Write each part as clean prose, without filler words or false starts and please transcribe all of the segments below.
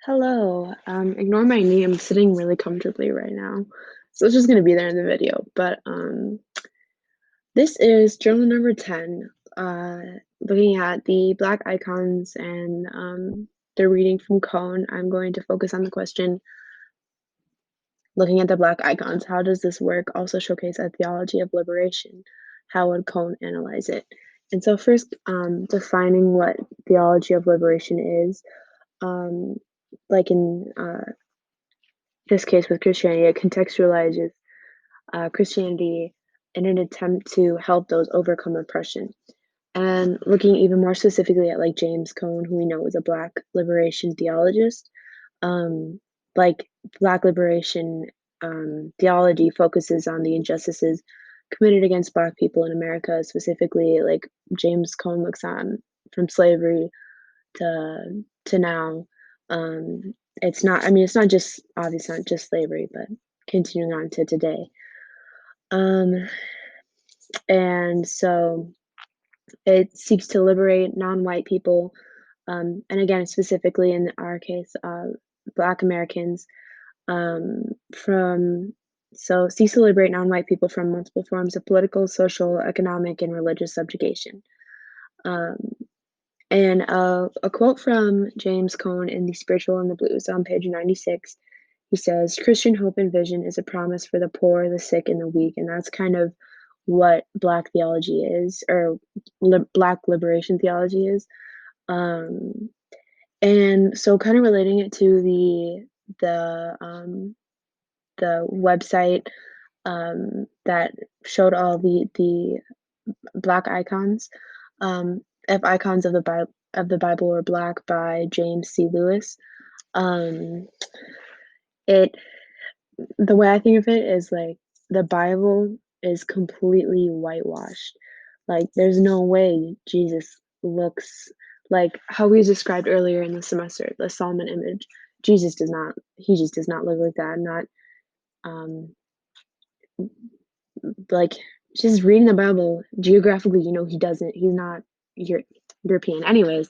Hello. Ignore my knee. I'm sitting really comfortably right now. So it's just gonna be there in the video. But this is journal number 10, uh, looking at the black icons and the reading from Cone. I'm going to focus on the question, looking at the black icons, how does this work also showcase a theology of liberation? How would Cone analyze it? And so first, defining what theology of liberation is. Um, like in this case with Christianity, it contextualizes Christianity in an attempt to help those overcome oppression. And looking even more specifically at like James Cone, who we know is a Black liberation theologist, um, like Black liberation theology focuses on the injustices committed against Black people in America, specifically like James Cone looks on from slavery to now. It's not, I mean, it's not just obviously not just slavery, but continuing on to today. Um, and so it seeks to liberate non-white people, and again, specifically in our case, Black Americans, um, from so seeks to liberate non-white people from multiple forms of political, social, economic, and religious subjugation. Um, and a quote from James Cone in The Spiritual and the Blues on page 96, he says, Christian hope and vision is a promise for the poor, the sick, and the weak. And that's kind of what Black theology is, or Black liberation theology is. Um, and so kind of relating it to the website that showed all the Black icons. If Icons of the Bible Were Black by James C. Lewis. Um, it the way I think of it is like the Bible is completely whitewashed. Like there's no way Jesus looks like how we described earlier in the semester, the Solomon image. Jesus does not, he just does not look like that. Not um like just reading the Bible geographically, he doesn't, he's not European. Anyways,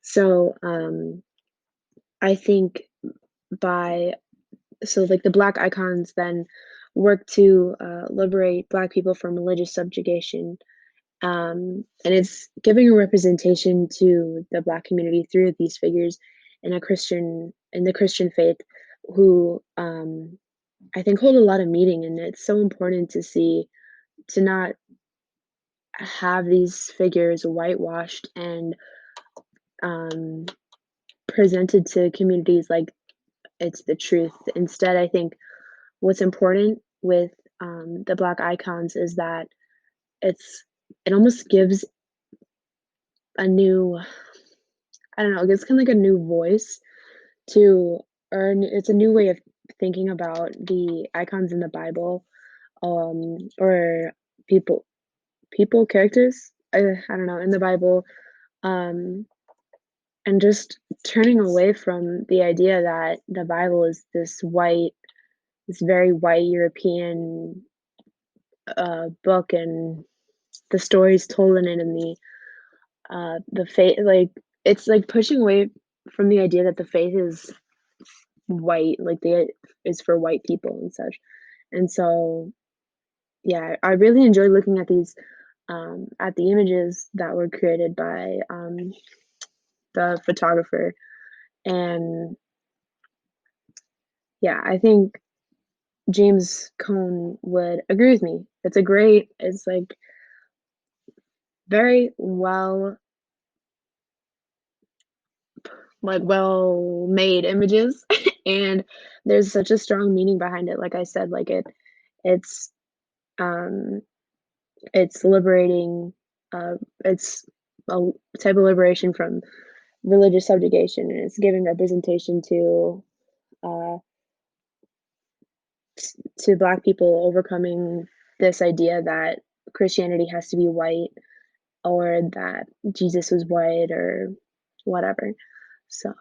so I think by so like the black icons then work to liberate black people from religious subjugation, and it's giving a representation to the black community through these figures in the Christian faith who I think hold a lot of meaning, and it's so important to see to not have these figures whitewashed and um, presented to communities like it's the truth. Instead, I think what's important with the black icons is that it's it almost gives a new, I don't know, it gives kind of like a new voice to, it's a new way of thinking about the icons in the Bible, or people characters, I don't know, in the Bible, um, and just turning away from the idea that the Bible is this very white European book, and the stories told in it, and the faith, like it's like pushing away from the idea that the faith is white, like the is for white people and such. And so yeah, I really enjoyed looking at these at the images that were created by the photographer. And yeah, I think James Cone would agree with me. It's like very well made images and there's such a strong meaning behind it. Like I said, like it's um it's liberating, it's a type of liberation from religious subjugation, and it's giving representation uh to black people overcoming this idea that Christianity has to be white, or that Jesus was white, or whatever. So